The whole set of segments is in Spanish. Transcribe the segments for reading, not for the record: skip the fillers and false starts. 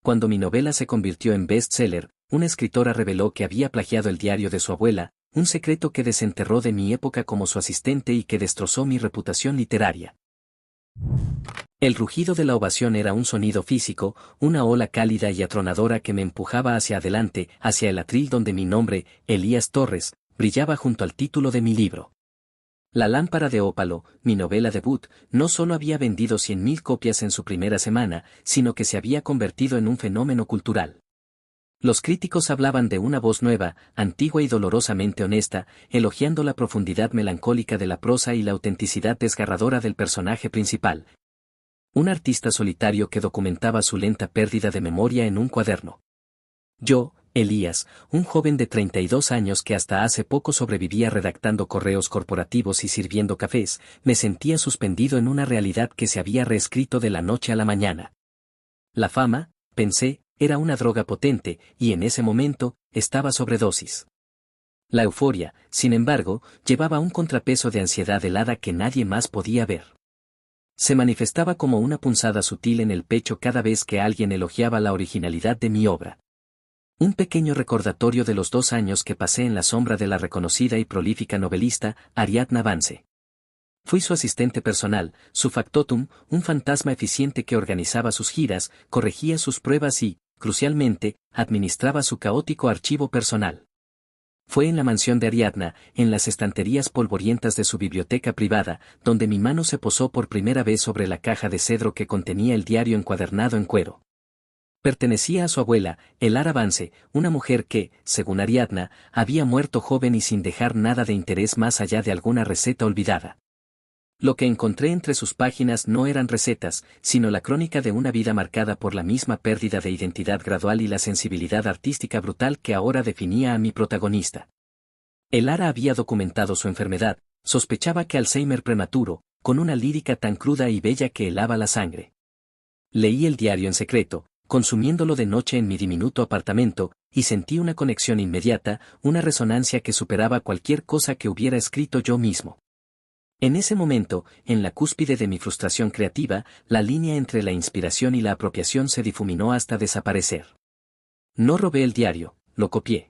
Cuando mi novela se convirtió en bestseller, una escritora reveló que había plagiado el diario de su abuela, un secreto que desenterró de mi época como su asistente y que destrozó mi reputación literaria. El rugido de la ovación era un sonido físico, una ola cálida y atronadora que me empujaba hacia adelante, hacia el atril donde mi nombre, Elías Torres, brillaba junto al título de mi libro. La lámpara de ópalo, mi novela debut, no solo había vendido 100.000 copias en su primera semana, sino que se había convertido en un fenómeno cultural. Los críticos hablaban de una voz nueva, antigua y dolorosamente honesta, elogiando la profundidad melancólica de la prosa y la autenticidad desgarradora del personaje principal. Un artista solitario que documentaba su lenta pérdida de memoria en un cuaderno. Yo, Elías, un joven de 32 años que hasta hace poco sobrevivía redactando correos corporativos y sirviendo cafés, me sentía suspendido en una realidad que se había reescrito de la noche a la mañana. La fama, pensé, era una droga potente, y en ese momento, estaba sobredosis. La euforia, sin embargo, llevaba un contrapeso de ansiedad helada que nadie más podía ver. Se manifestaba como una punzada sutil en el pecho cada vez que alguien elogiaba la originalidad de mi obra. Un pequeño recordatorio de los 2 años que pasé en la sombra de la reconocida y prolífica novelista, Ariadna Vance. Fui su asistente personal, su factotum, un fantasma eficiente que organizaba sus giras, corregía sus pruebas y, crucialmente, administraba su caótico archivo personal. Fue en la mansión de Ariadna, en las estanterías polvorientas de su biblioteca privada, donde mi mano se posó por primera vez sobre la caja de cedro que contenía el diario encuadernado en cuero. Pertenecía a su abuela, Elara Vance, una mujer que, según Ariadna, había muerto joven y sin dejar nada de interés más allá de alguna receta olvidada. Lo que encontré entre sus páginas no eran recetas, sino la crónica de una vida marcada por la misma pérdida de identidad gradual y la sensibilidad artística brutal que ahora definía a mi protagonista. Elara había documentado su enfermedad, sospechaba que Alzheimer prematuro, con una lírica tan cruda y bella que helaba la sangre. Leí el diario en secreto, consumiéndolo de noche en mi diminuto apartamento, y sentí una conexión inmediata, una resonancia que superaba cualquier cosa que hubiera escrito yo mismo. En ese momento, en la cúspide de mi frustración creativa, la línea entre la inspiración y la apropiación se difuminó hasta desaparecer. No robé el diario, lo copié.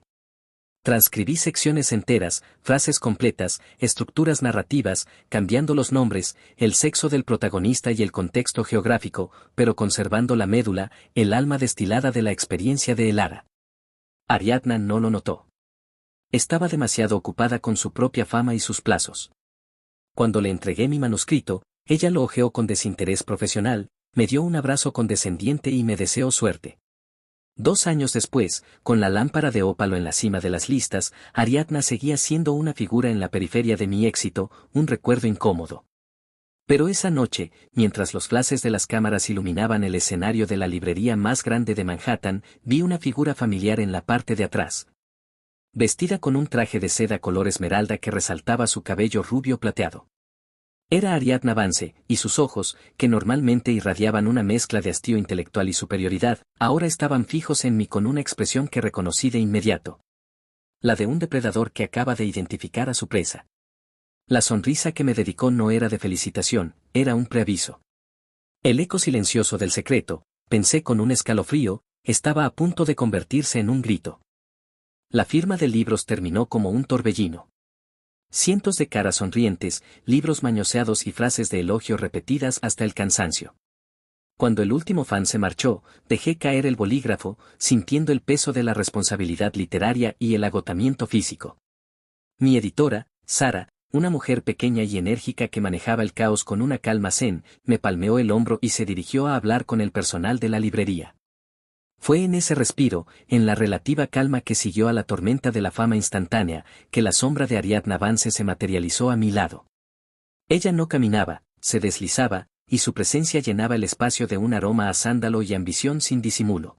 Transcribí secciones enteras, frases completas, estructuras narrativas, cambiando los nombres, el sexo del protagonista y el contexto geográfico, pero conservando la médula, el alma destilada de la experiencia de Elara. Ariadna no lo notó. Estaba demasiado ocupada con su propia fama y sus plazos. Cuando le entregué mi manuscrito, ella lo hojeó con desinterés profesional, me dio un abrazo condescendiente y me deseó suerte. 2 años después, con la lámpara de ópalo en la cima de las listas, Ariadna seguía siendo una figura en la periferia de mi éxito, un recuerdo incómodo. Pero esa noche, mientras los flashes de las cámaras iluminaban el escenario de la librería más grande de Manhattan, vi una figura familiar en la parte de atrás. Vestida con un traje de seda color esmeralda que resaltaba su cabello rubio plateado. Era Ariadna Vance, y sus ojos, que normalmente irradiaban una mezcla de hastío intelectual y superioridad, ahora estaban fijos en mí con una expresión que reconocí de inmediato. La de un depredador que acaba de identificar a su presa. La sonrisa que me dedicó no era de felicitación, era un preaviso. El eco silencioso del secreto, pensé con un escalofrío, estaba a punto de convertirse en un grito. La firma de libros terminó como un torbellino. Cientos de caras sonrientes, libros mañoseados y frases de elogio repetidas hasta el cansancio. Cuando el último fan se marchó, dejé caer el bolígrafo, sintiendo el peso de la responsabilidad literaria y el agotamiento físico. Mi editora, Sara, una mujer pequeña y enérgica que manejaba el caos con una calma zen, me palmeó el hombro y se dirigió a hablar con el personal de la librería. Fue en ese respiro, en la relativa calma que siguió a la tormenta de la fama instantánea, que la sombra de Ariadna Vance se materializó a mi lado. Ella no caminaba, se deslizaba, y su presencia llenaba el espacio de un aroma a sándalo y ambición sin disimulo.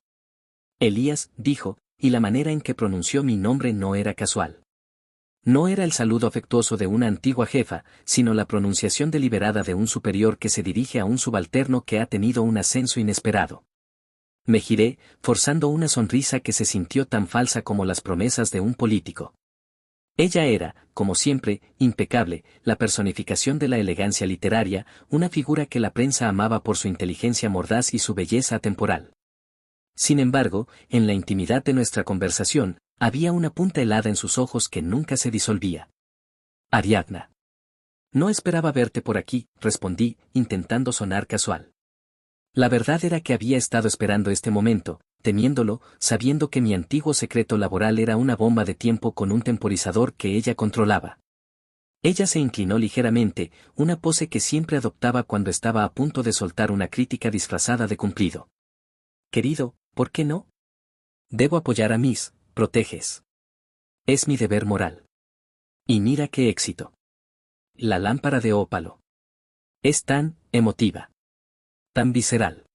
Elías, dijo, y la manera en que pronunció mi nombre no era casual. No era el saludo afectuoso de una antigua jefa, sino la pronunciación deliberada de un superior que se dirige a un subalterno que ha tenido un ascenso inesperado. Me giré, forzando una sonrisa que se sintió tan falsa como las promesas de un político. Ella era, como siempre, impecable, la personificación de la elegancia literaria, una figura que la prensa amaba por su inteligencia mordaz y su belleza atemporal. Sin embargo, en la intimidad de nuestra conversación, había una punta helada en sus ojos que nunca se disolvía. Ariadna. No esperaba verte por aquí, respondí, intentando sonar casual. La verdad era que había estado esperando este momento, temiéndolo, sabiendo que mi antiguo secreto laboral era una bomba de tiempo con un temporizador que ella controlaba. Ella se inclinó ligeramente, una pose que siempre adoptaba cuando estaba a punto de soltar una crítica disfrazada de cumplido. Querido, ¿por qué no? Debo apoyar a mis proteges. Es mi deber moral. Y mira qué éxito. La lámpara de ópalo. Es tan emotiva. Tan visceral.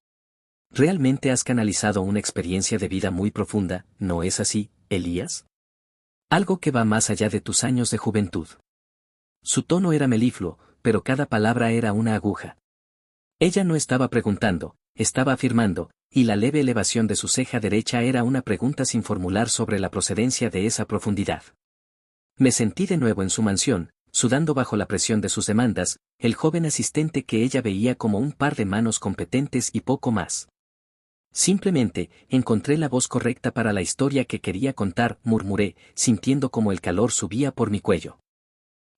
Realmente has canalizado una experiencia de vida muy profunda, ¿no es así, Elías? Algo que va más allá de tus años de juventud. Su tono era melifluo, pero cada palabra era una aguja. Ella no estaba preguntando, estaba afirmando, y la leve elevación de su ceja derecha era una pregunta sin formular sobre la procedencia de esa profundidad. Me sentí de nuevo en su mansión, sudando bajo la presión de sus demandas, el joven asistente que ella veía como un par de manos competentes y poco más. Simplemente, encontré la voz correcta para la historia que quería contar, murmuré, sintiendo como el calor subía por mi cuello.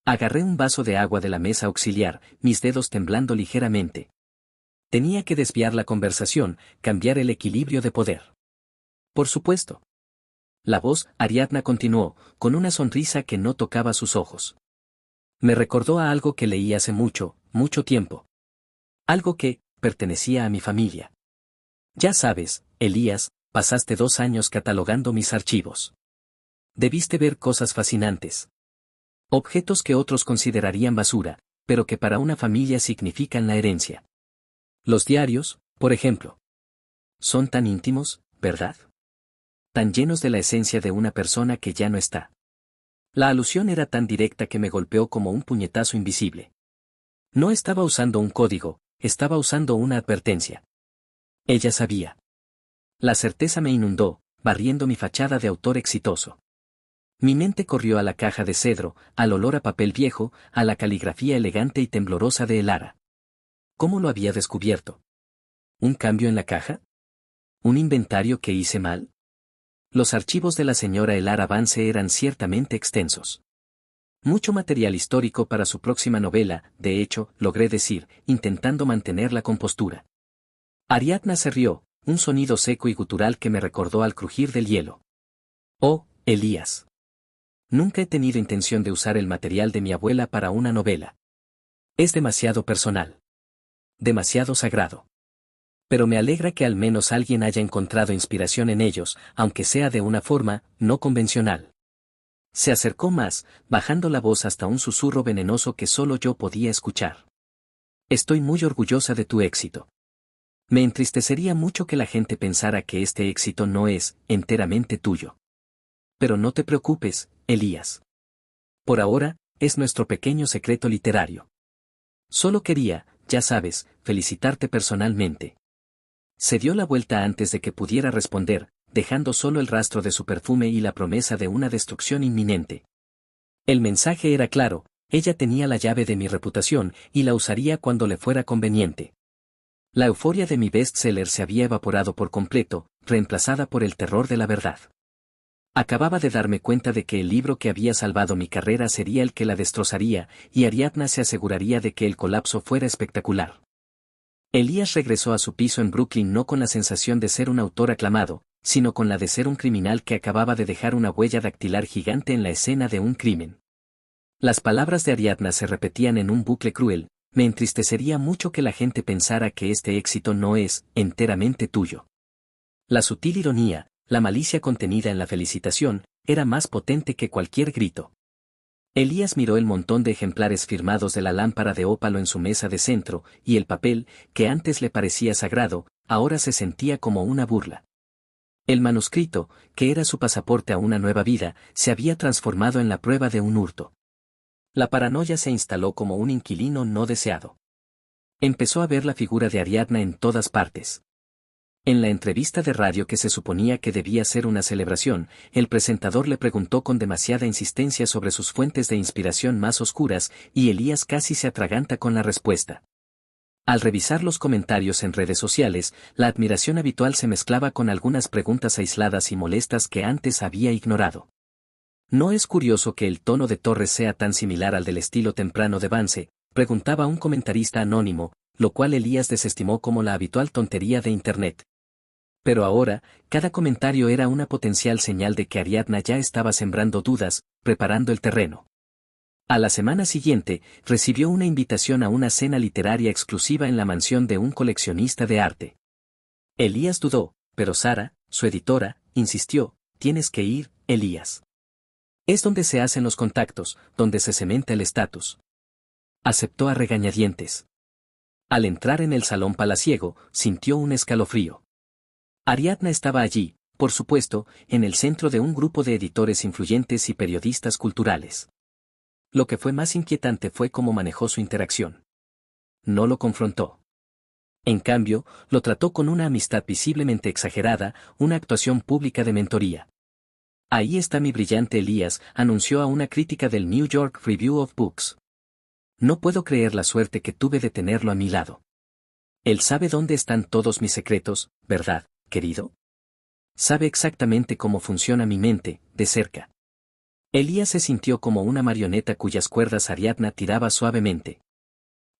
Agarré un vaso de agua de la mesa auxiliar, mis dedos temblando ligeramente. Tenía que desviar la conversación, cambiar el equilibrio de poder. Por supuesto. La voz, Ariadna continuó, con una sonrisa que no tocaba sus ojos. Me recordó a algo que leí hace mucho, mucho tiempo. Algo que pertenecía a mi familia. Ya sabes, Elías, pasaste 2 años catalogando mis archivos. Debiste ver cosas fascinantes. Objetos que otros considerarían basura, pero que para una familia significan la herencia. Los diarios, por ejemplo. Son tan íntimos, ¿verdad? Tan llenos de la esencia de una persona que ya no está. La alusión era tan directa que me golpeó como un puñetazo invisible. No estaba usando un código, estaba usando una advertencia. Ella sabía. La certeza me inundó, barriendo mi fachada de autor exitoso. Mi mente corrió a la caja de cedro, al olor a papel viejo, a la caligrafía elegante y temblorosa de Elara. ¿Cómo lo había descubierto? ¿Un cambio en la caja? ¿Un inventario que hice mal? Los archivos de la señora Elara Vance eran ciertamente extensos. Mucho material histórico para su próxima novela, de hecho, logré decir, intentando mantener la compostura. Ariadna se rió, un sonido seco y gutural que me recordó al crujir del hielo. Oh, Elías. Nunca he tenido intención de usar el material de mi abuela para una novela. Es demasiado personal. Demasiado sagrado. Pero me alegra que al menos alguien haya encontrado inspiración en ellos, aunque sea de una forma no convencional. Se acercó más, bajando la voz hasta un susurro venenoso que solo yo podía escuchar. Estoy muy orgullosa de tu éxito. Me entristecería mucho que la gente pensara que este éxito no es enteramente tuyo. Pero no te preocupes, Elías. Por ahora, es nuestro pequeño secreto literario. Solo quería, ya sabes, felicitarte personalmente. Se dio la vuelta antes de que pudiera responder, dejando solo el rastro de su perfume y la promesa de una destrucción inminente. El mensaje era claro, ella tenía la llave de mi reputación y la usaría cuando le fuera conveniente. La euforia de mi bestseller se había evaporado por completo, reemplazada por el terror de la verdad. Acababa de darme cuenta de que el libro que había salvado mi carrera sería el que la destrozaría, y Ariadna se aseguraría de que el colapso fuera espectacular. Elías regresó a su piso en Brooklyn no con la sensación de ser un autor aclamado, sino con la de ser un criminal que acababa de dejar una huella dactilar gigante en la escena de un crimen. Las palabras de Ariadna se repetían en un bucle cruel. Me entristecería mucho que la gente pensara que este éxito no es enteramente tuyo. La sutil ironía, la malicia contenida en la felicitación, era más potente que cualquier grito. Elías miró el montón de ejemplares firmados de la lámpara de ópalo en su mesa de centro, y el papel, que antes le parecía sagrado, ahora se sentía como una burla. El manuscrito, que era su pasaporte a una nueva vida, se había transformado en la prueba de un hurto. La paranoia se instaló como un inquilino no deseado. Empezó a ver la figura de Ariadna en todas partes. En la entrevista de radio que se suponía que debía ser una celebración, el presentador le preguntó con demasiada insistencia sobre sus fuentes de inspiración más oscuras, y Elías casi se atraganta con la respuesta. Al revisar los comentarios en redes sociales, la admiración habitual se mezclaba con algunas preguntas aisladas y molestas que antes había ignorado. ¿No es curioso que el tono de Torres sea tan similar al del estilo temprano de Vance?, preguntaba un comentarista anónimo, lo cual Elías desestimó como la habitual tontería de Internet. Pero ahora, cada comentario era una potencial señal de que Ariadna ya estaba sembrando dudas, preparando el terreno. A la semana siguiente, recibió una invitación a una cena literaria exclusiva en la mansión de un coleccionista de arte. Elías dudó, pero Sara, su editora, insistió: tienes que ir, Elías. Es donde se hacen los contactos, donde se cementa el estatus. Aceptó a regañadientes. Al entrar en el salón palaciego, sintió un escalofrío. Ariadna estaba allí, por supuesto, en el centro de un grupo de editores influyentes y periodistas culturales. Lo que fue más inquietante fue cómo manejó su interacción. No lo confrontó. En cambio, lo trató con una amistad visiblemente exagerada, una actuación pública de mentoría. Ahí está mi brillante Elías, anunció a una crítica del New York Review of Books. No puedo creer la suerte que tuve de tenerlo a mi lado. Él sabe dónde están todos mis secretos, ¿verdad, querido? Sabe exactamente cómo funciona mi mente, de cerca. Elías se sintió como una marioneta cuyas cuerdas Ariadna tiraba suavemente.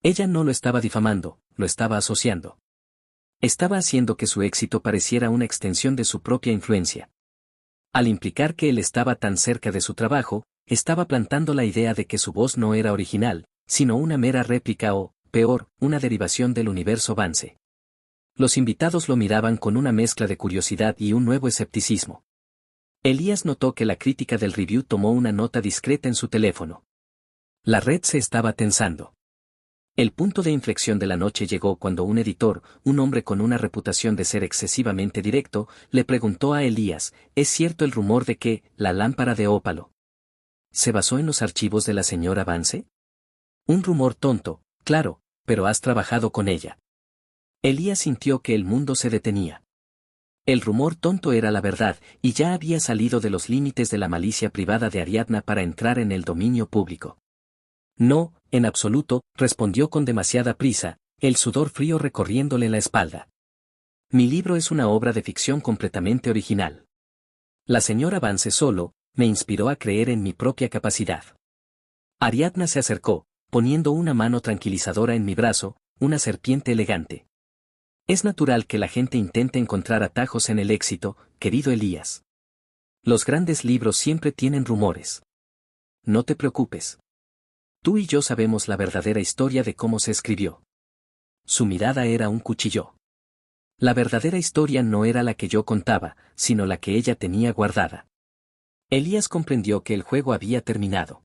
Ella no lo estaba difamando, lo estaba asociando. Estaba haciendo que su éxito pareciera una extensión de su propia influencia. Al implicar que él estaba tan cerca de su trabajo, estaba plantando la idea de que su voz no era original, sino una mera réplica o, peor, una derivación del universo Vance. Los invitados lo miraban con una mezcla de curiosidad y un nuevo escepticismo. Elías notó que la crítica del review tomó una nota discreta en su teléfono. La red se estaba tensando. El punto de inflexión de la noche llegó cuando un editor, un hombre con una reputación de ser excesivamente directo, le preguntó a Elías: ¿es cierto el rumor de que la lámpara de ópalo se basó en los archivos de la señora Vance? Un rumor tonto, claro, pero has trabajado con ella. Elías sintió que el mundo se detenía. El rumor tonto era la verdad, y ya había salido de los límites de la malicia privada de Ariadna para entrar en el dominio público. No, en absoluto, respondió con demasiada prisa, el sudor frío recorriéndole la espalda. Mi libro es una obra de ficción completamente original. La señora Vance solo me inspiró a creer en mi propia capacidad. Ariadna se acercó, poniendo una mano tranquilizadora en mi brazo, una serpiente elegante. Es natural que la gente intente encontrar atajos en el éxito, querido Elías. Los grandes libros siempre tienen rumores. No te preocupes. Tú y yo sabemos la verdadera historia de cómo se escribió. Su mirada era un cuchillo. La verdadera historia no era la que yo contaba, sino la que ella tenía guardada. Elías comprendió que el juego había terminado.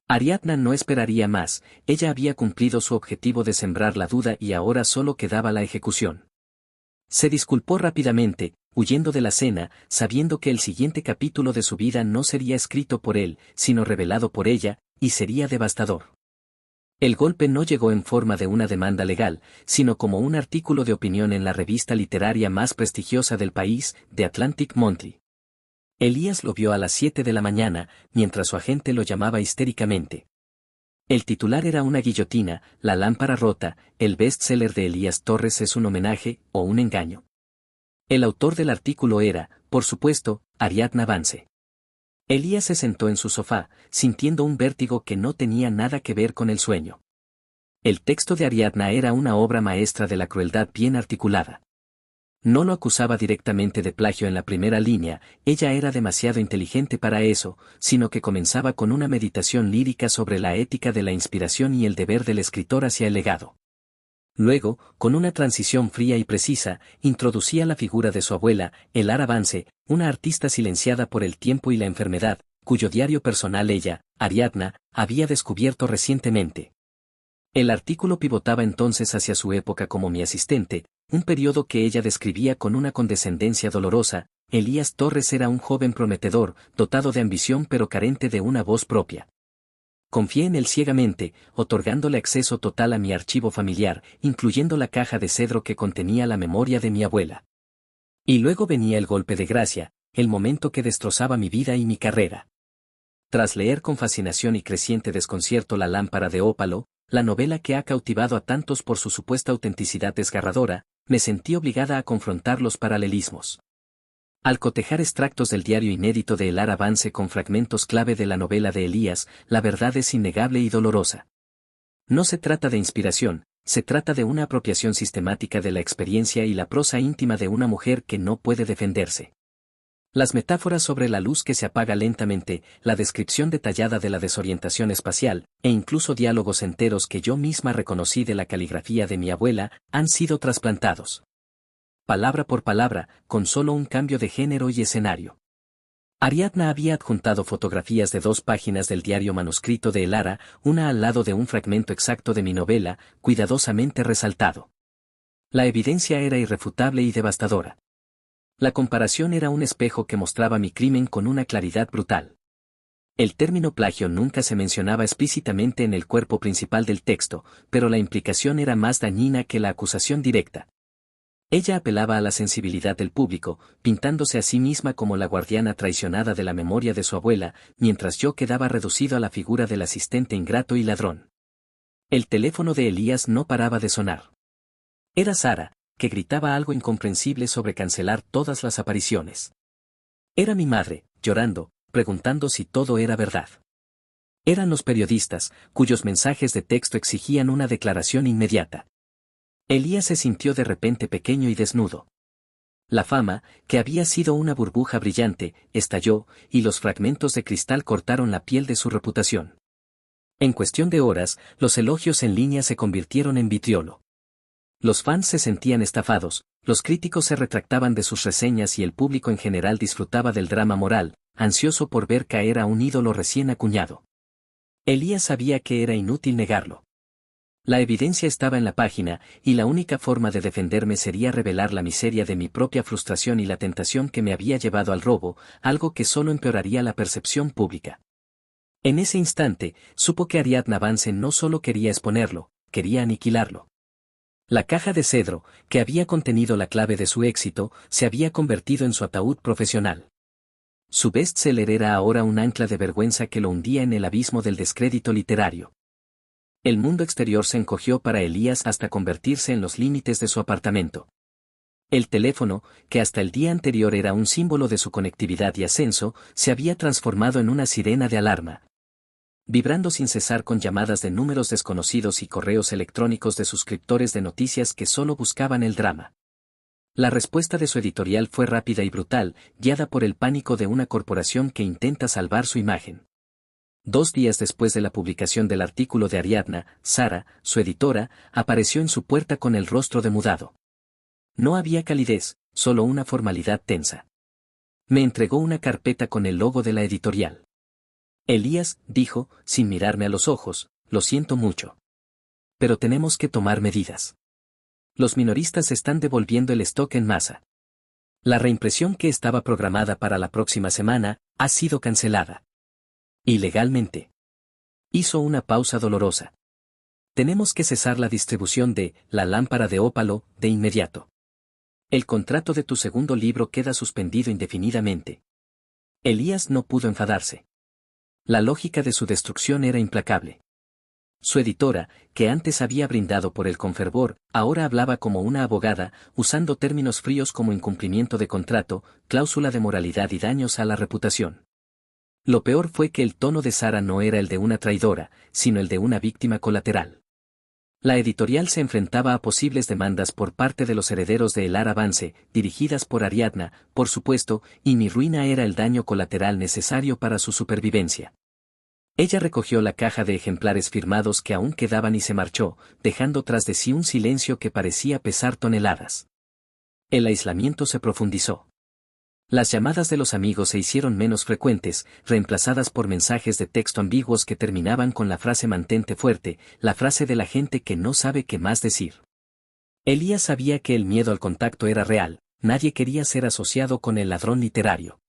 Ariadna no esperaría más, ella había cumplido su objetivo de sembrar la duda y ahora solo quedaba la ejecución. Se disculpó rápidamente, huyendo de la cena, sabiendo que el siguiente capítulo de su vida no sería escrito por él, sino revelado por ella, y sería devastador. El golpe no llegó en forma de una demanda legal, sino como un artículo de opinión en la revista literaria más prestigiosa del país, The Atlantic Monthly. Elías lo vio a las 7 de la mañana, mientras su agente lo llamaba histéricamente. El titular era una guillotina, la lámpara rota, el bestseller de Elías Torres es un homenaje, o un engaño. El autor del artículo era, por supuesto, Ariadna Vance. Elías se sentó en su sofá, sintiendo un vértigo que no tenía nada que ver con el sueño. El texto de Ariadna era una obra maestra de la crueldad bien articulada. No lo acusaba directamente de plagio en la primera línea, ella era demasiado inteligente para eso, sino que comenzaba con una meditación lírica sobre la ética de la inspiración y el deber del escritor hacia el legado. Luego, con una transición fría y precisa, introducía la figura de su abuela, Elara Vance, una artista silenciada por el tiempo y la enfermedad, cuyo diario personal ella, Ariadna, había descubierto recientemente. El artículo pivotaba entonces hacia su época como mi asistente, un periodo que ella describía con una condescendencia dolorosa. Elías Torres era un joven prometedor, dotado de ambición pero carente de una voz propia. Confié en él ciegamente, otorgándole acceso total a mi archivo familiar, incluyendo la caja de cedro que contenía la memoria de mi abuela. Y luego venía el golpe de gracia, el momento que destrozaba mi vida y mi carrera. Tras leer con fascinación y creciente desconcierto La lámpara de ópalo, la novela que ha cautivado a tantos por su supuesta autenticidad desgarradora, me sentí obligada a confrontar los paralelismos. Al cotejar extractos del diario inédito de Elar Avance con fragmentos clave de la novela de Elías, la verdad es innegable y dolorosa. No se trata de inspiración, se trata de una apropiación sistemática de la experiencia y la prosa íntima de una mujer que no puede defenderse. Las metáforas sobre la luz que se apaga lentamente, la descripción detallada de la desorientación espacial, e incluso diálogos enteros que yo misma reconocí de la caligrafía de mi abuela, han sido trasplantados. Palabra por palabra, con solo un cambio de género y escenario. Ariadna había adjuntado fotografías de 2 páginas del diario manuscrito de Elara, una al lado de un fragmento exacto de mi novela, cuidadosamente resaltado. La evidencia era irrefutable y devastadora. La comparación era un espejo que mostraba mi crimen con una claridad brutal. El término plagio nunca se mencionaba explícitamente en el cuerpo principal del texto, pero la implicación era más dañina que la acusación directa. Ella apelaba a la sensibilidad del público, pintándose a sí misma como la guardiana traicionada de la memoria de su abuela, mientras yo quedaba reducido a la figura del asistente ingrato y ladrón. El teléfono de Elías no paraba de sonar. Era Sara, que gritaba algo incomprensible sobre cancelar todas las apariciones. Era mi madre, llorando, preguntando si todo era verdad. Eran los periodistas, cuyos mensajes de texto exigían una declaración inmediata. Elías se sintió de repente pequeño y desnudo. La fama, que había sido una burbuja brillante, estalló, y los fragmentos de cristal cortaron la piel de su reputación. En cuestión de horas, los elogios en línea se convirtieron en vitriolo. Los fans se sentían estafados, los críticos se retractaban de sus reseñas y el público en general disfrutaba del drama moral, ansioso por ver caer a un ídolo recién acuñado. Elías sabía que era inútil negarlo. La evidencia estaba en la página, y la única forma de defenderme sería revelar la miseria de mi propia frustración y la tentación que me había llevado al robo, algo que solo empeoraría la percepción pública. En ese instante, supo que Ariadna Vance no solo quería exponerlo, quería aniquilarlo. La caja de cedro, que había contenido la clave de su éxito, se había convertido en su ataúd profesional. Su bestseller era ahora un ancla de vergüenza que lo hundía en el abismo del descrédito literario. El mundo exterior se encogió para Elías hasta convertirse en los límites de su apartamento. El teléfono, que hasta el día anterior era un símbolo de su conectividad y ascenso, se había transformado en una sirena de alarma. Vibrando sin cesar con llamadas de números desconocidos y correos electrónicos de suscriptores de noticias que solo buscaban el drama. La respuesta de su editorial fue rápida y brutal, guiada por el pánico de una corporación que intenta salvar su imagen. 2 días después de la publicación del artículo de Ariadna, Sara, su editora, apareció en su puerta con el rostro demudado. No había calidez, solo una formalidad tensa. Me entregó una carpeta con el logo de la editorial. Elías, dijo, sin mirarme a los ojos, lo siento mucho. Pero tenemos que tomar medidas. Los minoristas están devolviendo el stock en masa. La reimpresión que estaba programada para la próxima semana, ha sido cancelada. Ilegalmente. Hizo una pausa dolorosa. Tenemos que cesar la distribución de La lámpara de ópalo, de inmediato. El contrato de tu segundo libro queda suspendido indefinidamente. Elías no pudo enfadarse. La lógica de su destrucción era implacable. Su editora, que antes había brindado por él con fervor, ahora hablaba como una abogada, usando términos fríos como incumplimiento de contrato, cláusula de moralidad y daños a la reputación. Lo peor fue que el tono de Sara no era el de una traidora, sino el de una víctima colateral. La editorial se enfrentaba a posibles demandas por parte de los herederos de Elar Avance, dirigidas por Ariadna, por supuesto, y mi ruina era el daño colateral necesario para su supervivencia. Ella recogió la caja de ejemplares firmados que aún quedaban y se marchó, dejando tras de sí un silencio que parecía pesar toneladas. El aislamiento se profundizó. Las llamadas de los amigos se hicieron menos frecuentes, reemplazadas por mensajes de texto ambiguos que terminaban con la frase mantente fuerte, la frase de la gente que no sabe qué más decir. Elías sabía que el miedo al contacto era real, nadie quería ser asociado con el ladrón literario.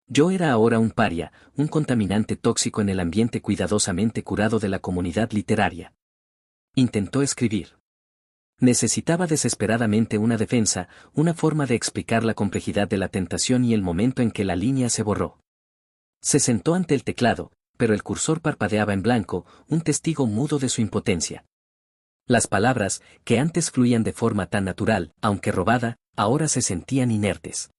Yo era ahora un paria, un contaminante tóxico en el ambiente cuidadosamente curado de la comunidad literaria. Intentó escribir. Necesitaba desesperadamente una defensa, una forma de explicar la complejidad de la tentación y el momento en que la línea se borró. Se sentó ante el teclado, pero el cursor parpadeaba en blanco, un testigo mudo de su impotencia. Las palabras, que antes fluían de forma tan natural, aunque robada, ahora se sentían inertes.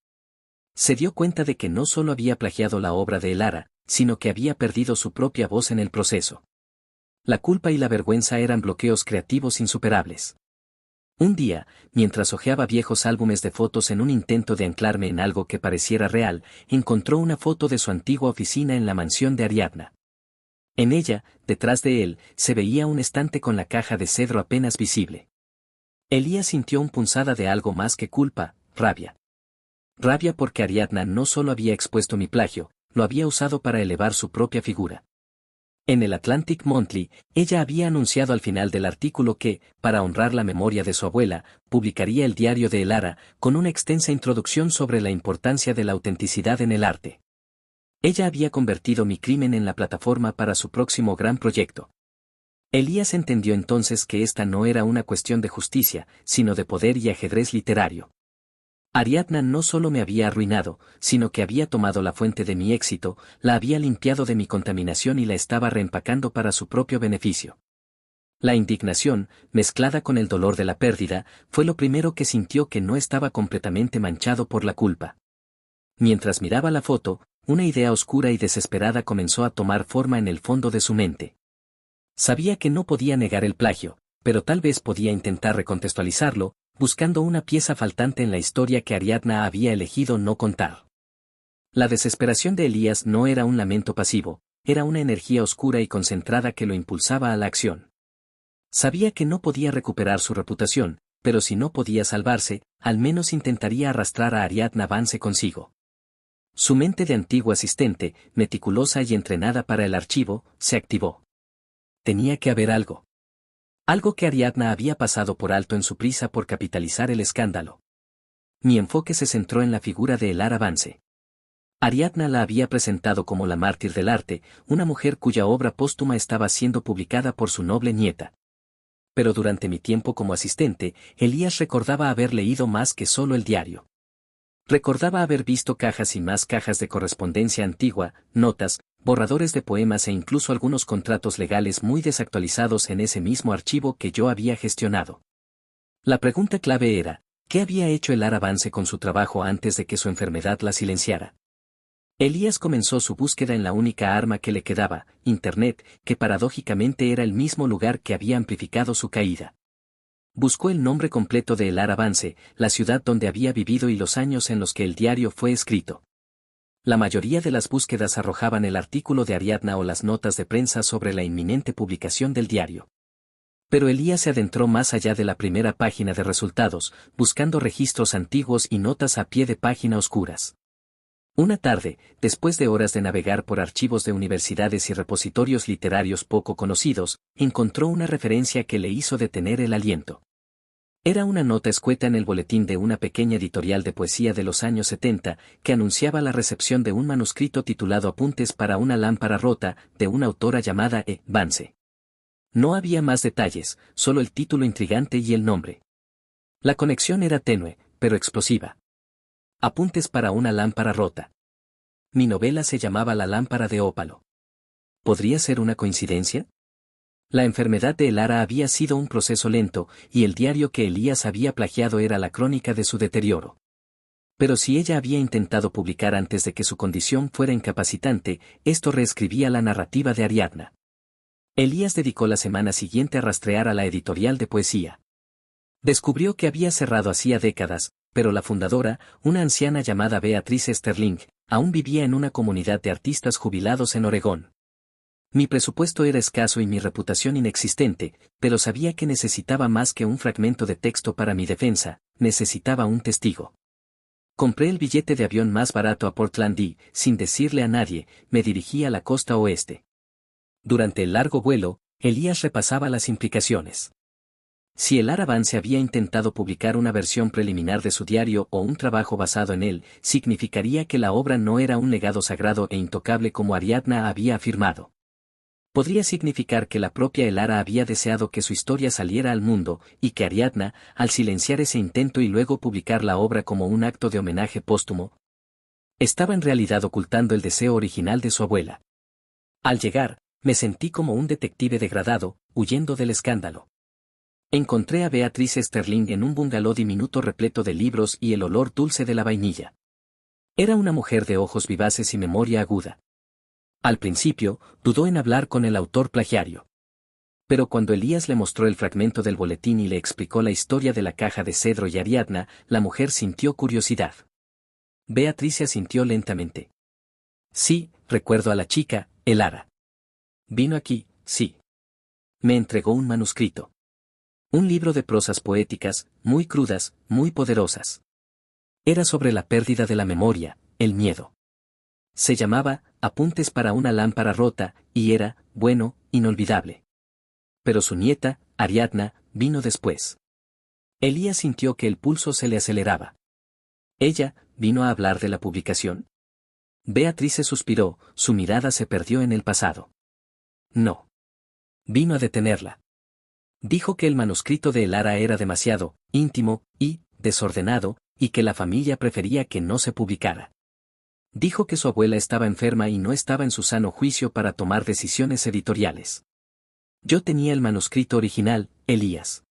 Se dio cuenta de que no solo había plagiado la obra de Elara, sino que había perdido su propia voz en el proceso. La culpa y la vergüenza eran bloqueos creativos insuperables. Un día, mientras hojeaba viejos álbumes de fotos en un intento de anclarme en algo que pareciera real, encontró una foto de su antigua oficina en la mansión de Ariadna. En ella, detrás de él, se veía un estante con la caja de cedro apenas visible. Elías sintió un punzada de algo más que culpa, rabia. Rabia porque Ariadna no solo había expuesto mi plagio, lo había usado para elevar su propia figura. En el Atlantic Monthly, ella había anunciado al final del artículo que, para honrar la memoria de su abuela, publicaría el diario de Elara, con una extensa introducción sobre la importancia de la autenticidad en el arte. Ella había convertido mi crimen en la plataforma para su próximo gran proyecto. Elías entendió entonces que esta no era una cuestión de justicia, sino de poder y ajedrez literario. Ariadna no solo me había arruinado, sino que había tomado la fuente de mi éxito, la había limpiado de mi contaminación y la estaba reempacando para su propio beneficio. La indignación, mezclada con el dolor de la pérdida, fue lo primero que sintió que no estaba completamente manchado por la culpa. Mientras miraba la foto, una idea oscura y desesperada comenzó a tomar forma en el fondo de su mente. Sabía que no podía negar el plagio, pero tal vez podía intentar recontextualizarlo, buscando una pieza faltante en la historia que Ariadna había elegido no contar. La desesperación de Elías no era un lamento pasivo, era una energía oscura y concentrada que lo impulsaba a la acción. Sabía que no podía recuperar su reputación, pero si no podía salvarse, al menos intentaría arrastrar a Ariadna Vance consigo. Su mente de antiguo asistente, meticulosa y entrenada para el archivo, se activó. Tenía que haber algo. Algo que Ariadna había pasado por alto en su prisa por capitalizar el escándalo. Mi enfoque se centró en la figura de Elara Vance. Ariadna la había presentado como la mártir del arte, una mujer cuya obra póstuma estaba siendo publicada por su noble nieta. Pero durante mi tiempo como asistente, Elías recordaba haber leído más que solo el diario. Recordaba haber visto cajas y más cajas de correspondencia antigua, notas, borradores de poemas e incluso algunos contratos legales muy desactualizados en ese mismo archivo que yo había gestionado. La pregunta clave era, ¿qué había hecho Elara Vance con su trabajo antes de que su enfermedad la silenciara? Elías comenzó su búsqueda en la única arma que le quedaba, Internet, que paradójicamente era el mismo lugar que había amplificado su caída. Buscó el nombre completo de Elara Vance, la ciudad donde había vivido y los años en los que el diario fue escrito. La mayoría de las búsquedas arrojaban el artículo de Ariadna o las notas de prensa sobre la inminente publicación del diario. Pero Elías se adentró más allá de la primera página de resultados, buscando registros antiguos y notas a pie de página oscuras. Una tarde, después de horas de navegar por archivos de universidades y repositorios literarios poco conocidos, encontró una referencia que le hizo detener el aliento. Era una nota escueta en el boletín de una pequeña editorial de poesía de los años 70, que anunciaba la recepción de un manuscrito titulado Apuntes para una lámpara rota, de una autora llamada E. Vance. No había más detalles, solo el título intrigante y el nombre. La conexión era tenue, pero explosiva. Apuntes para una lámpara rota. Mi novela se llamaba La lámpara de ópalo. ¿Podría ser una coincidencia? La enfermedad de Elara había sido un proceso lento, y el diario que Elías había plagiado era la crónica de su deterioro. Pero si ella había intentado publicar antes de que su condición fuera incapacitante, esto reescribía la narrativa de Ariadna. Elías dedicó la semana siguiente a rastrear a la editorial de poesía. Descubrió que había cerrado hacía décadas, pero la fundadora, una anciana llamada Beatrice Sterling, aún vivía en una comunidad de artistas jubilados en Oregón. Mi presupuesto era escaso y mi reputación inexistente, pero sabía que necesitaba más que un fragmento de texto para mi defensa, necesitaba un testigo. Compré el billete de avión más barato a Portland y, sin decirle a nadie, me dirigí a la costa oeste. Durante el largo vuelo, Elías repasaba las implicaciones. Si Elara Vance había intentado publicar una versión preliminar de su diario o un trabajo basado en él, significaría que la obra no era un legado sagrado e intocable como Ariadna había afirmado. Podría significar que la propia Elara había deseado que su historia saliera al mundo, y que Ariadna, al silenciar ese intento y luego publicar la obra como un acto de homenaje póstumo, estaba en realidad ocultando el deseo original de su abuela. Al llegar, me sentí como un detective degradado, huyendo del escándalo. Encontré a Beatrice Sterling en un bungalow diminuto repleto de libros y el olor dulce de la vainilla. Era una mujer de ojos vivaces y memoria aguda. Al principio, dudó en hablar con el autor plagiario. Pero cuando Elías le mostró el fragmento del boletín y le explicó la historia de la caja de cedro y Ariadna, la mujer sintió curiosidad. Beatrice asintió lentamente. Sí, recuerdo a la chica, Elara. Vino aquí, sí. Me entregó un manuscrito. Un libro de prosas poéticas, muy crudas, muy poderosas. Era sobre la pérdida de la memoria, el miedo. Se llamaba Apuntes para una lámpara rota, y era, bueno, inolvidable. Pero su nieta, Ariadna, vino después. Elías sintió que el pulso se le aceleraba. Ella, vino a hablar de la publicación. Beatrice suspiró, su mirada se perdió en el pasado. No. Vino a detenerla. Dijo que el manuscrito de Elara era demasiado íntimo y desordenado, y que la familia prefería que no se publicara. Dijo que su abuela estaba enferma y no estaba en su sano juicio para tomar decisiones editoriales. Yo tenía el manuscrito original, Elías.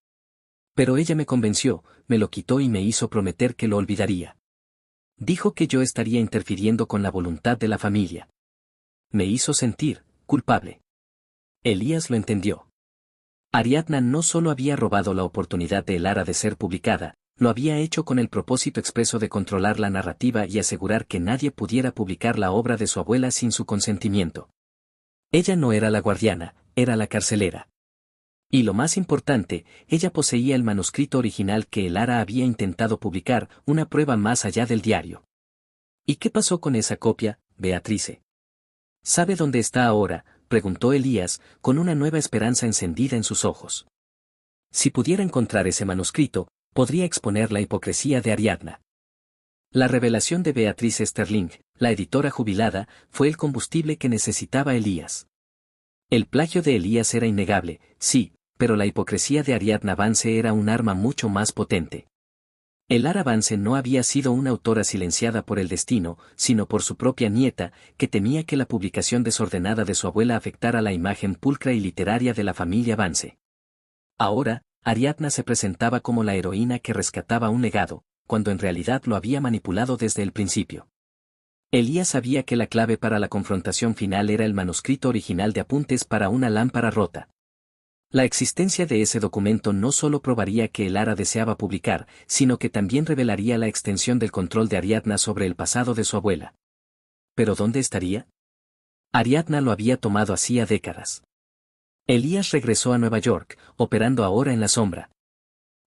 Pero ella me convenció, me lo quitó y me hizo prometer que lo olvidaría. Dijo que yo estaría interfiriendo con la voluntad de la familia. Me hizo sentir culpable. Elías lo entendió. Ariadna no solo había robado la oportunidad de Elara de ser publicada, lo había hecho con el propósito expreso de controlar la narrativa y asegurar que nadie pudiera publicar la obra de su abuela sin su consentimiento. Ella no era la guardiana, era la carcelera. Y lo más importante, ella poseía el manuscrito original que Elara había intentado publicar, una prueba más allá del diario. ¿Y qué pasó con esa copia, Beatrice? ¿Sabe dónde está ahora?, preguntó Elías, con una nueva esperanza encendida en sus ojos. Si pudiera encontrar ese manuscrito, podría exponer la hipocresía de Ariadna. La revelación de Beatrice Sterling, la editora jubilada, fue el combustible que necesitaba Elías. El plagio de Elías era innegable, sí, pero la hipocresía de Ariadna Vance era un arma mucho más potente. Elara Vance no había sido una autora silenciada por el destino, sino por su propia nieta, que temía que la publicación desordenada de su abuela afectara la imagen pulcra y literaria de la familia Vance. Ahora, Ariadna se presentaba como la heroína que rescataba un legado, cuando en realidad lo había manipulado desde el principio. Elías sabía que la clave para la confrontación final era el manuscrito original de Apuntes para una lámpara rota. La existencia de ese documento no solo probaría que Elara deseaba publicar, sino que también revelaría la extensión del control de Ariadna sobre el pasado de su abuela. ¿Pero dónde estaría? Ariadna lo había tomado hacía décadas. Elías regresó a Nueva York, operando ahora en la sombra.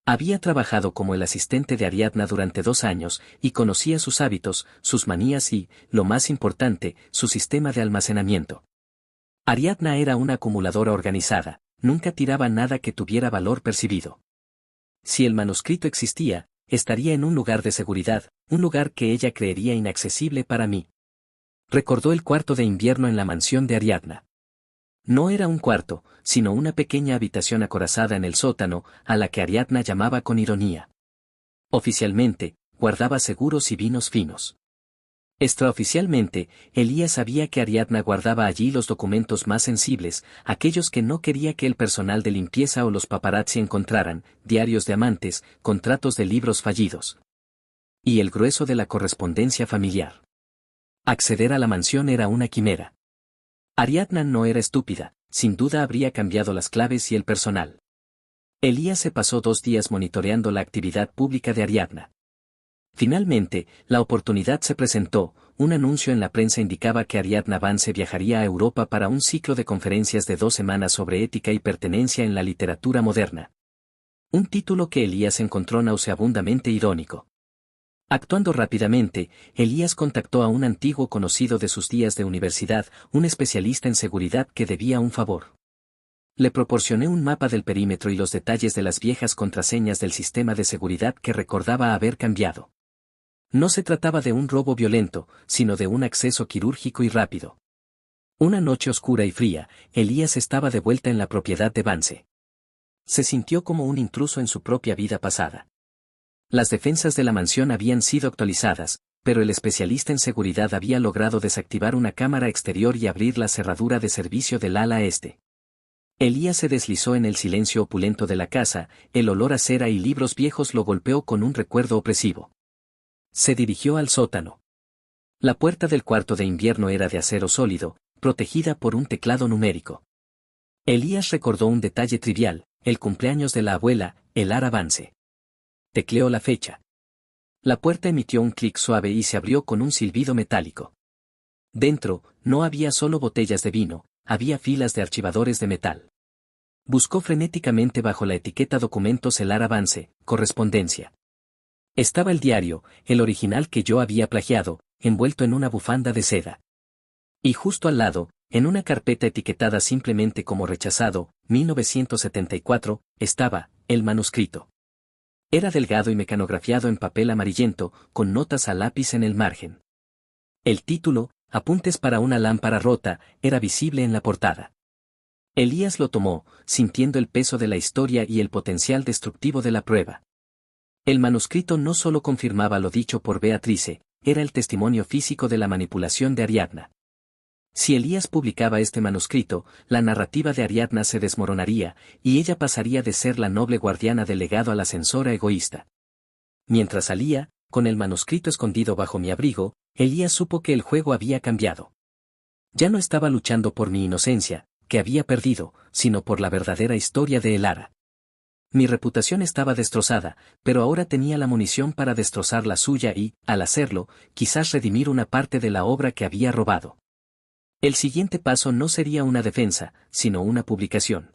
Había trabajado como el asistente de Ariadna durante 2 años, y conocía sus hábitos, sus manías y, lo más importante, su sistema de almacenamiento. Ariadna era una acumuladora organizada. Nunca tiraba nada que tuviera valor percibido. Si el manuscrito existía, estaría en un lugar de seguridad, un lugar que ella creería inaccesible para mí. Recordó el cuarto de invierno en la mansión de Ariadna. No era un cuarto, sino una pequeña habitación acorazada en el sótano, a la que Ariadna llamaba con ironía. Oficialmente, guardaba seguros y vinos finos. Extraoficialmente, Elías sabía que Ariadna guardaba allí los documentos más sensibles, aquellos que no quería que el personal de limpieza o los paparazzi encontraran, diarios de amantes, contratos de libros fallidos. Y el grueso de la correspondencia familiar. Acceder a la mansión era una quimera. Ariadna no era estúpida, sin duda habría cambiado las claves y el personal. Elías se pasó 2 días monitoreando la actividad pública de Ariadna. Finalmente, la oportunidad se presentó, un anuncio en la prensa indicaba que Ariadna Vance viajaría a Europa para un ciclo de conferencias de 2 semanas sobre ética y pertenencia en la literatura moderna. Un título que Elías encontró nauseabundamente irónico. Actuando rápidamente, Elías contactó a un antiguo conocido de sus días de universidad, un especialista en seguridad que debía un favor. Le proporcioné un mapa del perímetro y los detalles de las viejas contraseñas del sistema de seguridad que recordaba haber cambiado. No se trataba de un robo violento, sino de un acceso quirúrgico y rápido. Una noche oscura y fría, Elías estaba de vuelta en la propiedad de Vance. Se sintió como un intruso en su propia vida pasada. Las defensas de la mansión habían sido actualizadas, pero el especialista en seguridad había logrado desactivar una cámara exterior y abrir la cerradura de servicio del ala este. Elías se deslizó en el silencio opulento de la casa, el olor a cera y libros viejos lo golpeó con un recuerdo opresivo. Se dirigió al sótano. La puerta del cuarto de invierno era de acero sólido, protegida por un teclado numérico. Elías recordó un detalle trivial, el cumpleaños de la abuela, el Ara Vance. Tecleó la fecha. La puerta emitió un clic suave y se abrió con un silbido metálico. Dentro, no había solo botellas de vino, había filas de archivadores de metal. Buscó frenéticamente bajo la etiqueta documentos el Ara Vance, correspondencia. Estaba el diario, el original que yo había plagiado, envuelto en una bufanda de seda. Y justo al lado, en una carpeta etiquetada simplemente como rechazado, 1974, estaba, el manuscrito. Era delgado y mecanografiado en papel amarillento, con notas a lápiz en el margen. El título, Apuntes para una lámpara rota, era visible en la portada. Elías lo tomó, sintiendo el peso de la historia y el potencial destructivo de la prueba. El manuscrito no solo confirmaba lo dicho por Beatrice, era el testimonio físico de la manipulación de Ariadna. Si Elías publicaba este manuscrito, la narrativa de Ariadna se desmoronaría, y ella pasaría de ser la noble guardiana del legado a la censora egoísta. Mientras salía, con el manuscrito escondido bajo mi abrigo, Elías supo que el juego había cambiado. Ya no estaba luchando por mi inocencia, que había perdido, sino por la verdadera historia de Elara. Mi reputación estaba destrozada, pero ahora tenía la munición para destrozar la suya y, al hacerlo, quizás redimir una parte de la obra que había robado. El siguiente paso no sería una defensa, sino una publicación.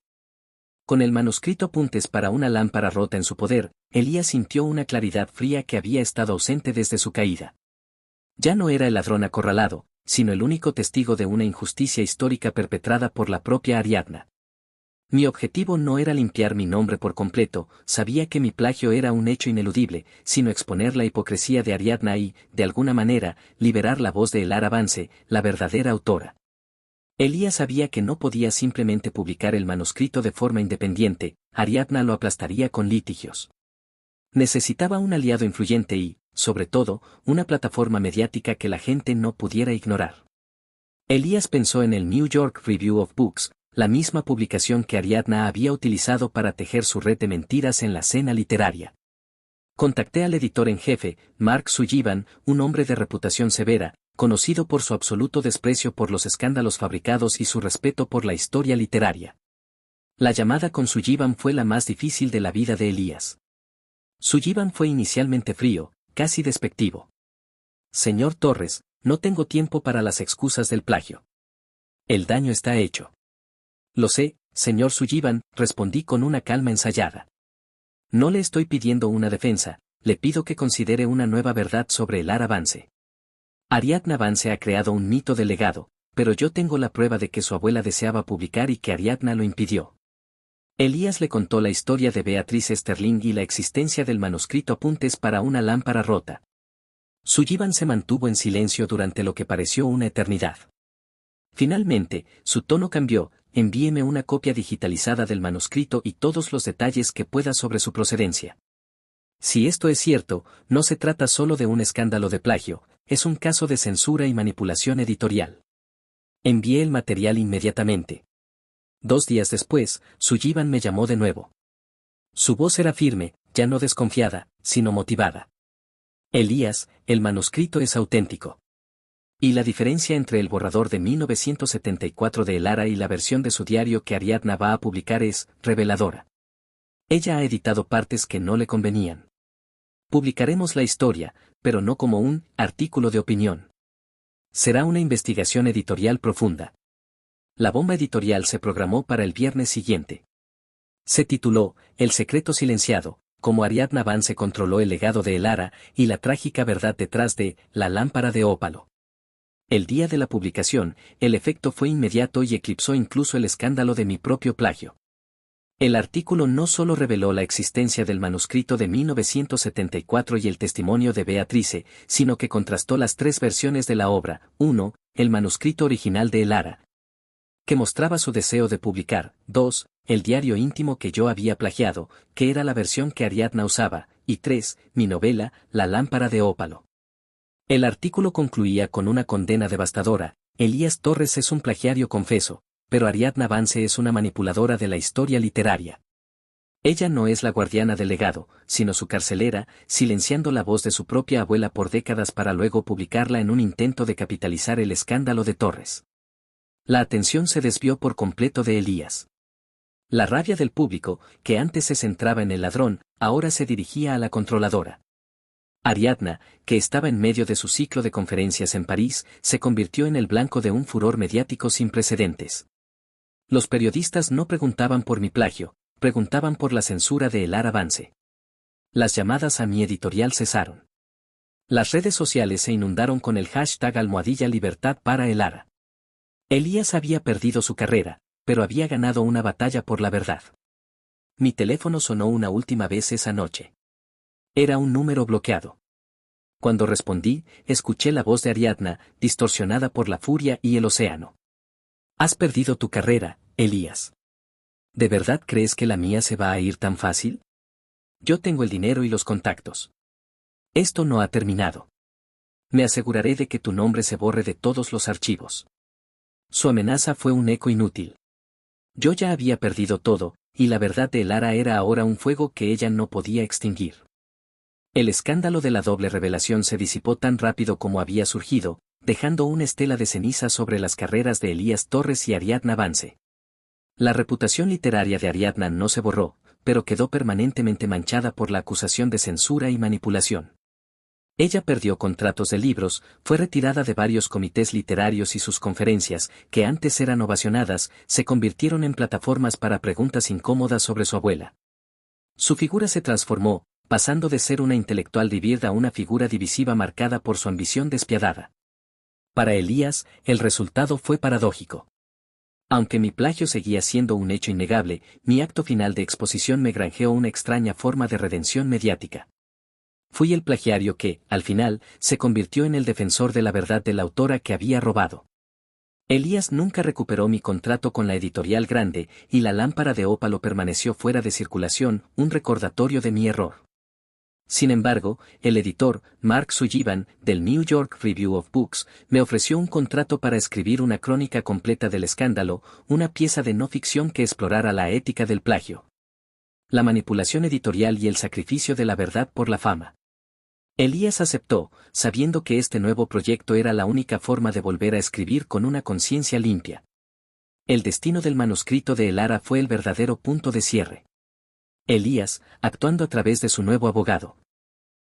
Con el manuscrito Apuntes para una lámpara rota en su poder, Elías sintió una claridad fría que había estado ausente desde su caída. Ya no era el ladrón acorralado, sino el único testigo de una injusticia histórica perpetrada por la propia Ariadna. Mi objetivo no era limpiar mi nombre por completo, sabía que mi plagio era un hecho ineludible, sino exponer la hipocresía de Ariadna y, de alguna manera, liberar la voz de Elara Vance, la verdadera autora. Elías sabía que no podía simplemente publicar el manuscrito de forma independiente, Ariadna lo aplastaría con litigios. Necesitaba un aliado influyente y, sobre todo, una plataforma mediática que la gente no pudiera ignorar. Elías pensó en el New York Review of Books, la misma publicación que Ariadna había utilizado para tejer su red de mentiras en la escena literaria. Contacté al editor en jefe, Mark Sullivan, un hombre de reputación severa, conocido por su absoluto desprecio por los escándalos fabricados y su respeto por la historia literaria. La llamada con Sullivan fue la más difícil de la vida de Elías. Sullivan fue inicialmente frío, casi despectivo. Señor Torres, no tengo tiempo para las excusas del plagio. El daño está hecho. Lo sé, señor Sullivan, respondí con una calma ensayada. No le estoy pidiendo una defensa, le pido que considere una nueva verdad sobre Elara Vance. Ariadna Vance ha creado un mito del legado, pero yo tengo la prueba de que su abuela deseaba publicar y que Ariadna lo impidió. Elías le contó la historia de Beatrice Sterling y la existencia del manuscrito Apuntes para una lámpara rota. Sullivan se mantuvo en silencio durante lo que pareció una eternidad. Finalmente, su tono cambió, envíeme una copia digitalizada del manuscrito y todos los detalles que pueda sobre su procedencia. Si esto es cierto, no se trata solo de un escándalo de plagio, es un caso de censura y manipulación editorial. Envié el material inmediatamente. 2 días después, Sullivan me llamó de nuevo. Su voz era firme, ya no desconfiada, sino motivada. Elías, el manuscrito es auténtico. Y la diferencia entre el borrador de 1974 de Elara y la versión de su diario que Ariadna va a publicar es reveladora. Ella ha editado partes que no le convenían. Publicaremos la historia, pero no como un artículo de opinión. Será una investigación editorial profunda. La bomba editorial se programó para el viernes siguiente. Se tituló El secreto silenciado, cómo Ariadna Vance controló el legado de Elara y la trágica verdad detrás de La lámpara de ópalo. El día de la publicación, el efecto fue inmediato y eclipsó incluso el escándalo de mi propio plagio. El artículo no solo reveló la existencia del manuscrito de 1974 y el testimonio de Beatrice, sino que contrastó las 3 versiones de la obra: 1, el manuscrito original de Elara, que mostraba su deseo de publicar; 2, el diario íntimo que yo había plagiado, que era la versión que Ariadna usaba; y 3, mi novela, La lámpara de ópalo. El artículo concluía con una condena devastadora: Elías Torres es un plagiario confeso, pero Ariadna Vance es una manipuladora de la historia literaria. Ella no es la guardiana del legado, sino su carcelera, silenciando la voz de su propia abuela por décadas para luego publicarla en un intento de capitalizar el escándalo de Torres. La atención se desvió por completo de Elías. La rabia del público, que antes se centraba en el ladrón, ahora se dirigía a la controladora. Ariadna, que estaba en medio de su ciclo de conferencias en París, se convirtió en el blanco de un furor mediático sin precedentes. Los periodistas no preguntaban por mi plagio, preguntaban por la censura de Elara Vance. Las llamadas a mi editorial cesaron. Las redes sociales se inundaron con el hashtag #libertad para Elara. Elías había perdido su carrera, pero había ganado una batalla por la verdad. Mi teléfono sonó una última vez esa noche. Era un número bloqueado. Cuando respondí, escuché la voz de Ariadna, distorsionada por la furia y el océano. Has perdido tu carrera, Elías. ¿De verdad crees que la mía se va a ir tan fácil? Yo tengo el dinero y los contactos. Esto no ha terminado. Me aseguraré de que tu nombre se borre de todos los archivos. Su amenaza fue un eco inútil. Yo ya había perdido todo, y la verdad de Elara era ahora un fuego que ella no podía extinguir. El escándalo de la doble revelación se disipó tan rápido como había surgido, dejando una estela de ceniza sobre las carreras de Elías Torres y Ariadna Vance. La reputación literaria de Ariadna no se borró, pero quedó permanentemente manchada por la acusación de censura y manipulación. Ella perdió contratos de libros, fue retirada de varios comités literarios y sus conferencias, que antes eran ovacionadas, se convirtieron en plataformas para preguntas incómodas sobre su abuela. Su figura se transformó, pasando de ser una intelectual vivirda a una figura divisiva marcada por su ambición despiadada. Para Elías, el resultado fue paradójico. Aunque mi plagio seguía siendo un hecho innegable, mi acto final de exposición me granjeó una extraña forma de redención mediática. Fui el plagiario que, al final, se convirtió en el defensor de la verdad de la autora que había robado. Elías nunca recuperó mi contrato con la editorial grande, y la lámpara de ópalo permaneció fuera de circulación, un recordatorio de mi error. Sin embargo, el editor, Mark Sullivan, del New York Review of Books, me ofreció un contrato para escribir una crónica completa del escándalo, una pieza de no ficción que explorara la ética del plagio, la manipulación editorial y el sacrificio de la verdad por la fama. Elías aceptó, sabiendo que este nuevo proyecto era la única forma de volver a escribir con una conciencia limpia. El destino del manuscrito de Elara fue el verdadero punto de cierre. Elías, actuando a través de su nuevo abogado,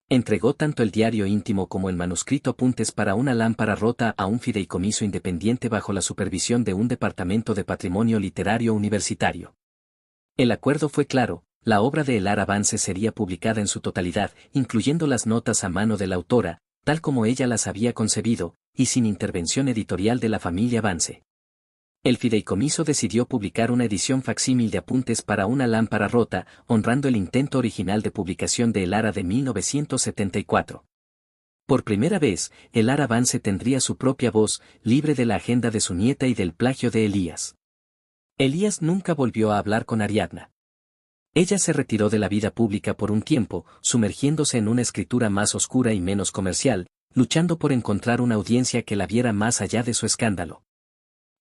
entregó tanto el diario íntimo como el manuscrito Apuntes para una lámpara rota a un fideicomiso independiente bajo la supervisión de un departamento de patrimonio literario universitario. El acuerdo fue claro: la obra de Elara Vance sería publicada en su totalidad, incluyendo las notas a mano de la autora, tal como ella las había concebido, y sin intervención editorial de la familia Vance. El fideicomiso decidió publicar una edición facsímil de Apuntes para una lámpara rota, honrando el intento original de publicación de Elara de 1974. Por primera vez, Elara Vance tendría su propia voz, libre de la agenda de su nieta y del plagio de Elías. Elías nunca volvió a hablar con Ariadna. Ella se retiró de la vida pública por un tiempo, sumergiéndose en una escritura más oscura y menos comercial, luchando por encontrar una audiencia que la viera más allá de su escándalo.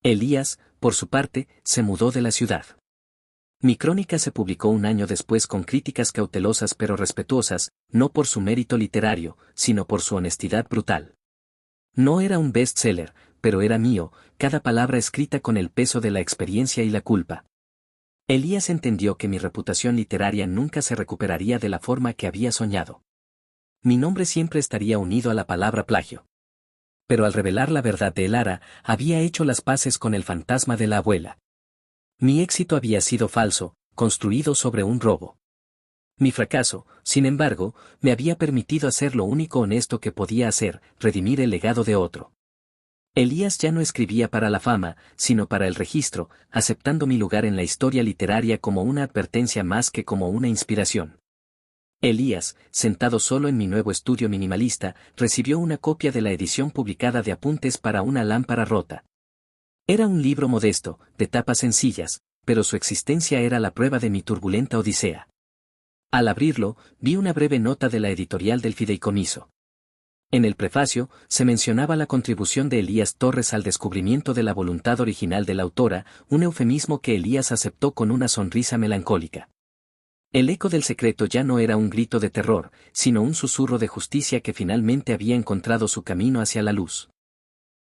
Elías, por su parte, se mudó de la ciudad. Mi crónica se publicó un año después con críticas cautelosas pero respetuosas, no por su mérito literario, sino por su honestidad brutal. No era un bestseller, pero era mío, cada palabra escrita con el peso de la experiencia y la culpa. Elías entendió que mi reputación literaria nunca se recuperaría de la forma que había soñado. Mi nombre siempre estaría unido a la palabra plagio. Pero al revelar la verdad de Elara, había hecho las paces con el fantasma de la abuela. Mi éxito había sido falso, construido sobre un robo. Mi fracaso, sin embargo, me había permitido hacer lo único honesto que podía hacer: redimir el legado de otro. Elías ya no escribía para la fama, sino para el registro, aceptando mi lugar en la historia literaria como una advertencia más que como una inspiración. Elías, sentado solo en mi nuevo estudio minimalista, recibió una copia de la edición publicada de Apuntes para una lámpara rota. Era un libro modesto, de tapas sencillas, pero su existencia era la prueba de mi turbulenta odisea. Al abrirlo, vi una breve nota de la editorial del fideicomiso. En el prefacio, se mencionaba la contribución de Elías Torres al descubrimiento de la voluntad original de la autora, un eufemismo que Elías aceptó con una sonrisa melancólica. El eco del secreto ya no era un grito de terror, sino un susurro de justicia que finalmente había encontrado su camino hacia la luz.